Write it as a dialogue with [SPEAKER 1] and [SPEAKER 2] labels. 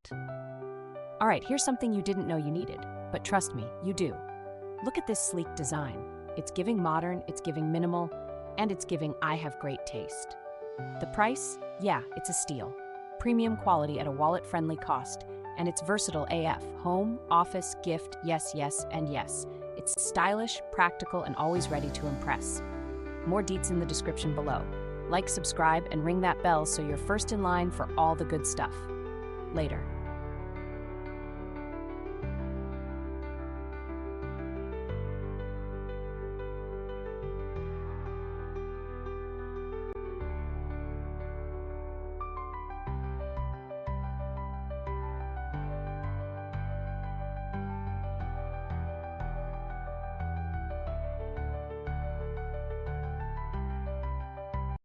[SPEAKER 1] product. Alright, here's something you didn't know you needed, but trust me, you do. Look at this sleek design. It's giving modern, it's giving minimal, and it's giving I have great taste. The price? Yeah, it's a steal. Premium quality at a wallet-friendly cost, and it's versatile AF. Home, office, gift, yes, and yes. It's stylish, practical, and always ready to impress. More deets in the description below. Like, subscribe, and ring that bell so you're first in line for all the good stuff. Later.